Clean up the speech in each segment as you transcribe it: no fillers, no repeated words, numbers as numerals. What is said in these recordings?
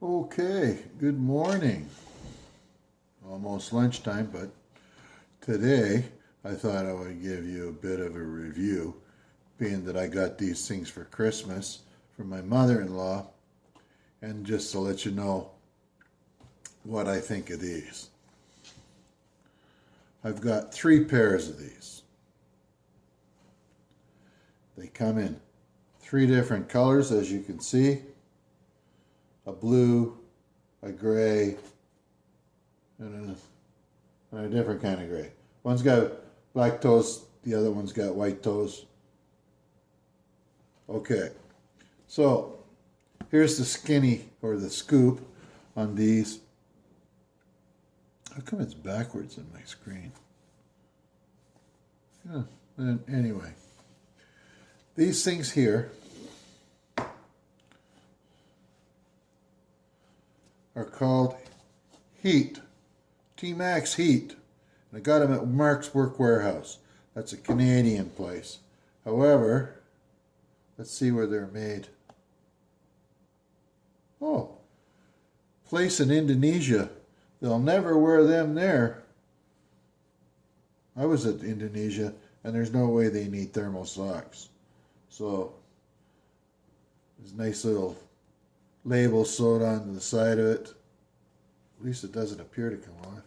Okay, good morning. Almost lunchtime, but today I thought I would give you a bit of a review, being that I got these things for Christmas from my mother-in-law, and just to let you know what I think of these. I've got 3 pairs of these. They come in 3 different colors, as you can see. A blue, a gray, and a different kind of gray. One's got black toes, the other one's got white toes. Okay, so here's the skinny, or the scoop, on these. How come it's backwards in my screen? Yeah, and anyway, these things here are called Heat, T-Max Heat. And I got them at Mark's Work Warehouse. That's a Canadian place. However, let's see where they're made. Oh, place in Indonesia. They'll never wear them there. I was at Indonesia, and there's no way they need thermal socks. So, there's nice little label sewed onto the side of it. At least it doesn't appear to come off.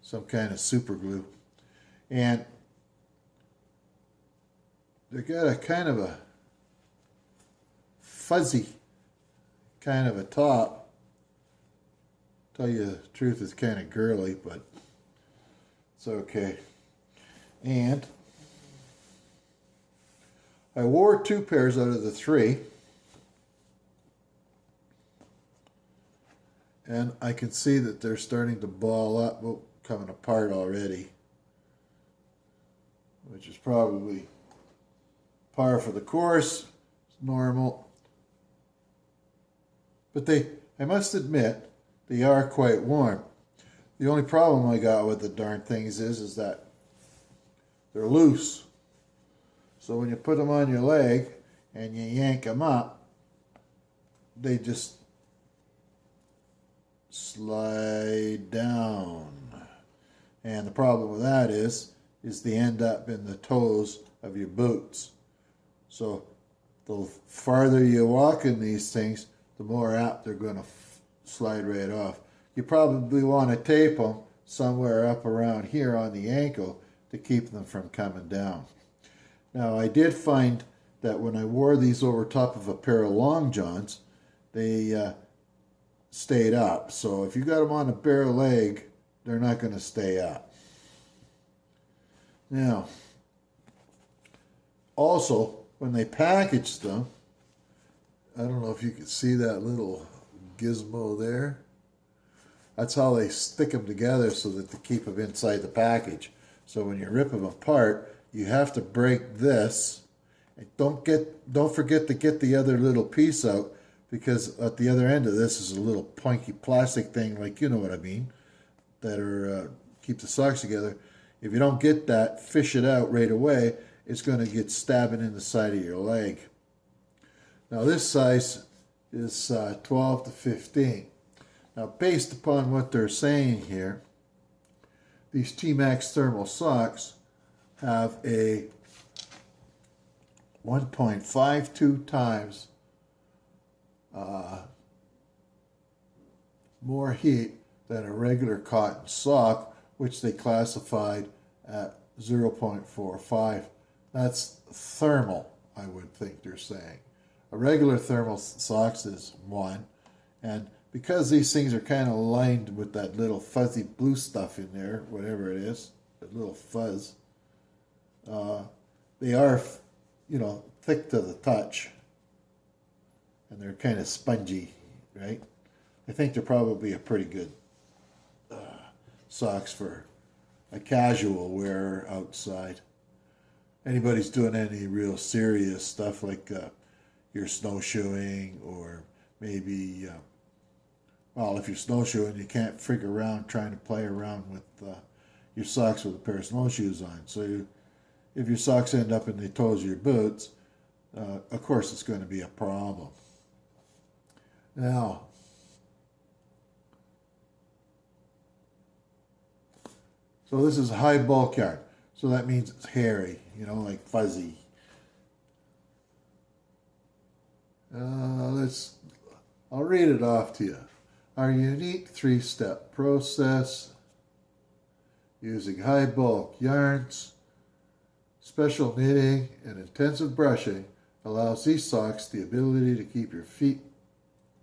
Some kind of super glue. And they got a kind of a fuzzy kind of a top. Tell you the truth, it's kind of girly, but it's okay. And I wore 2 pairs out of the 3. And I can see that they're starting to ball up, well, coming apart already, which is probably par for the course. It's normal. But I must admit, they are quite warm. The only problem I got with the darn things is that they're loose. So when you put them on your leg and you yank them up, they just slide down. And the problem with that is they end up in the toes of your boots. So the farther you walk in these things, the more apt they're going to slide right off. You probably want to tape them somewhere up around here on the ankle to keep them from coming down. Now, I did find that when I wore these over top of a pair of long johns, they stayed up. So if you got them on a bare leg, they're not going to stay up. Now, also, when they packaged them, I don't know if you can see that little gizmo there. That's how they stick them together so that they keep them inside the package. So when you rip them apart, you have to break this. And don't forget to get the other little piece out, because at the other end of this is a little pointy plastic thing, like, you know what I mean, that are keep the socks together. If you don't get that, fish it out right away, it's going to get stabbing in the side of your leg. Now this size is 12 to 15. Now based upon what they're saying here, these T-Max thermal socks have a 1.52 times more heat than a regular cotton sock, which they classified at 0.45. That's thermal, I would think they're saying. A regular thermal socks is 1, and because these things are kind of lined with that little fuzzy blue stuff in there, whatever it is, that little fuzz, they are, you know, thick to the touch, and they're kind of spongy, right? I think they're probably a pretty good socks for a casual wear outside. Anybody's doing any real serious stuff like you're snowshoeing, or maybe, well, if you're snowshoeing, you can't figure around trying to play around with your socks with a pair of snowshoes on. So if your socks end up in the toes of your boots, of course it's going to be a problem. Now, so this is high bulk yarn. So that means it's hairy, you know, like fuzzy. I'll read it off to you. Our unique three-step process using high bulk yarns, special knitting, and intensive brushing allows these socks the ability to keep your feet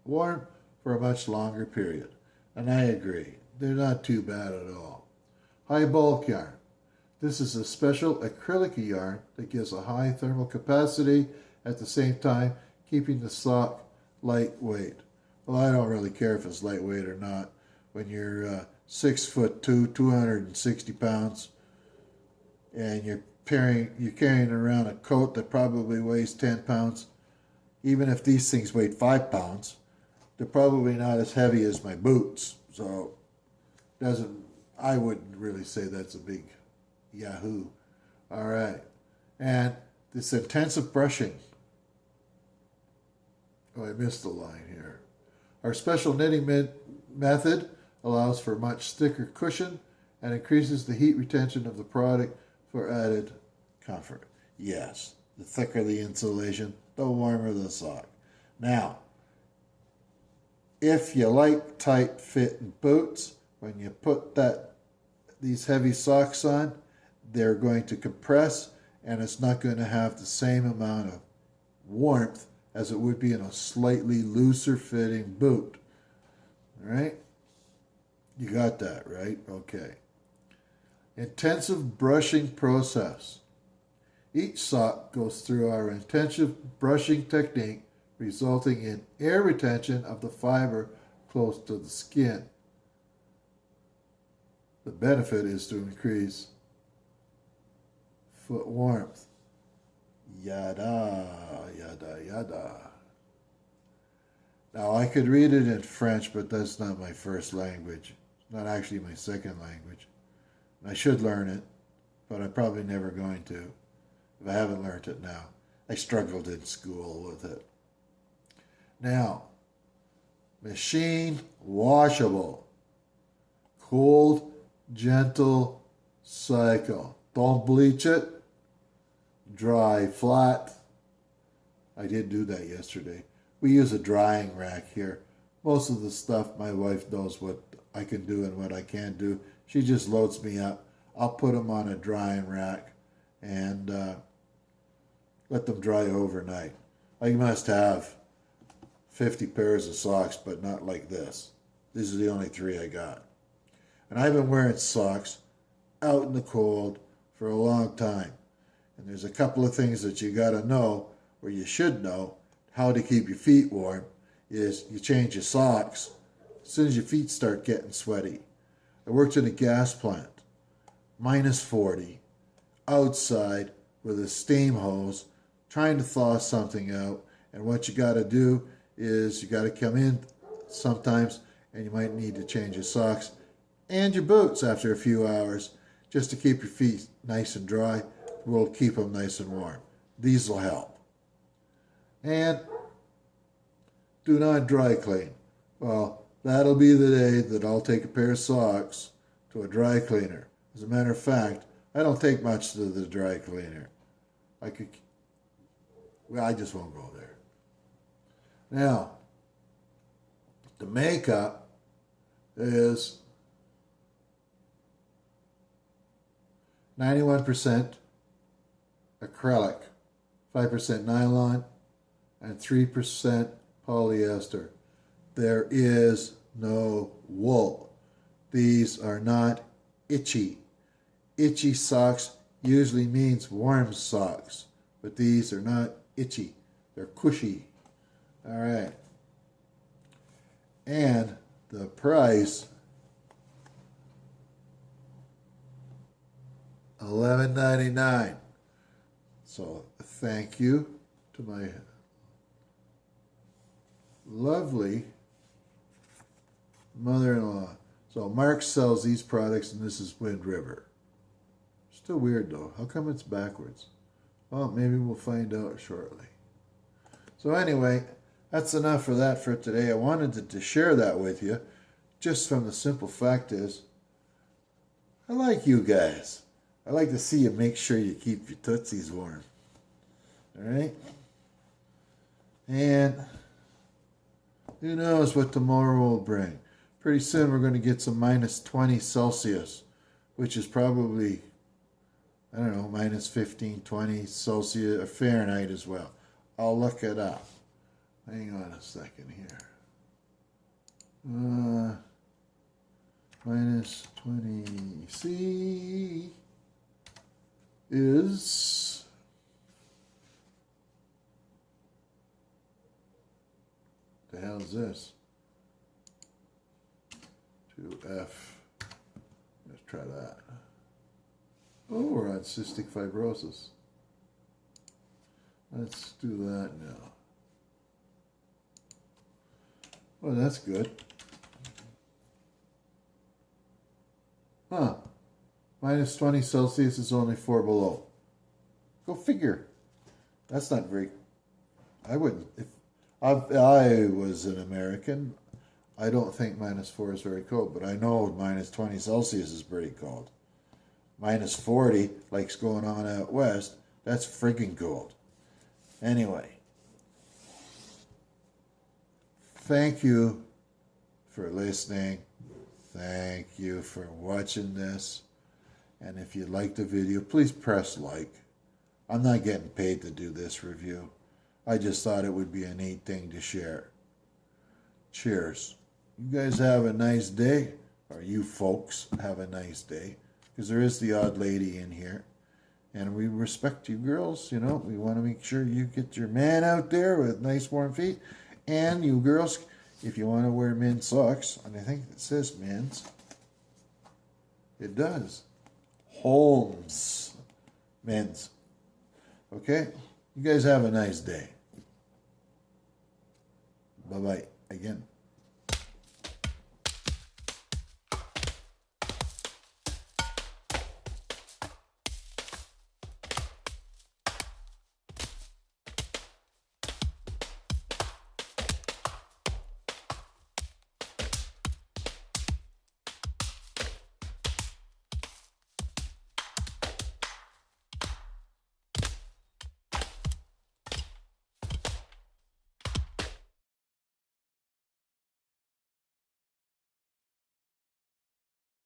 warm for a much longer period. And I agree, they're not too bad at all. High bulk yarn. This is a special acrylic yarn that gives a high thermal capacity at the same time keeping the sock lightweight. Well, I don't really care if it's lightweight or not. When you're 6'2", 260 pounds, and you're carrying around a coat that probably weighs 10 pounds, even if these things weighed 5 pounds, they're probably not as heavy as my boots. So I wouldn't really say that's a big yahoo. All right. And this intensive brushing. Oh, I missed a line here. Our special knitting method allows for much thicker cushion and increases the heat retention of the product for added comfort. Yes, the thicker the insulation, the warmer the sock. Now, if you like tight fitting boots, when you put these heavy socks on, they're going to compress and it's not going to have the same amount of warmth as it would be in a slightly looser fitting boot. All right? You got that, right? Okay. Intensive brushing process. Each sock goes through our intensive brushing technique, resulting in air retention of the fiber close to the skin. The benefit is to increase foot warmth. Yada, yada, yada. Now, I could read it in French, but that's not my first language. It's not actually my second language. I should learn it, but I'm probably never going to if I haven't learned it now. I struggled in school with it. Now, machine washable. Cold, gentle cycle. Don't bleach it. Dry flat. I did do that yesterday. We use a drying rack here. Most of the stuff my wife knows what I can do and what I can't do. She just loads me up. I'll put them on a drying rack and let them dry overnight. I must have 50 pairs of socks, but not like this. These are the only 3 I got. And I've been wearing socks out in the cold for a long time. And there's a couple of things that you got to know, or you should know, how to keep your feet warm, is you change your socks as soon as your feet start getting sweaty. I worked in a gas plant, minus 40, outside with a steam hose, trying to thaw something out. And what you got to do is you got to come in sometimes, and you might need to change your socks and your boots after a few hours just to keep your feet nice and dry. We'll keep them nice and warm. These will help. And do not dry clean. Well, that'll be the day that I'll take a pair of socks to a dry cleaner. As a matter of fact, I don't take much to the dry cleaner. I just won't go there. Now, the makeup is 91% acrylic, 5% nylon, and 3% polyester. There is no wool. These are not itchy. Itchy socks usually means warm socks, but these are not itchy. They're cushy. All right. And the price, $11.99. So thank you to my lovely mother-in-law. So Mark sells these products, and this is Wind River. Still weird though. How come it's backwards? Well, maybe we'll find out shortly. So anyway, that's enough for that for today. I wanted to share that with you, just from the simple fact is, I like you guys. I like to see you make sure you keep your tootsies warm. All right? And who knows what tomorrow will bring. Pretty soon we're going to get some minus 20 Celsius, which is probably, I don't know, minus 15, 20 Celsius, or Fahrenheit as well. I'll look it up. Hang on a second here. Minus 20 C is the hell is this? 2F. Let's try that. Oh, we're on cystic fibrosis. Let's do that now. Oh, that's good. Huh. Minus 20 Celsius is only 4 below. Go figure. That's not very... I wouldn't... If I was an American, I don't think minus 4 is very cold, but I know minus 20 Celsius is pretty cold. Minus 40, like's going on out west, that's friggin' cold. Anyway. Thank you for listening. Thank you for watching this. And if you liked the video, please press like. I'm not getting paid to do this review. I just thought it would be a neat thing to share. Cheers. You guys have a nice day. Or you folks have a nice day. Because there is the odd lady in here. And we respect you girls. You know, we want to make sure you get your man out there with nice warm feet. And you girls, if you want to wear men's socks, and I think it says men's. It does. Holmes. Men's. Okay? You guys have a nice day. Bye-bye again.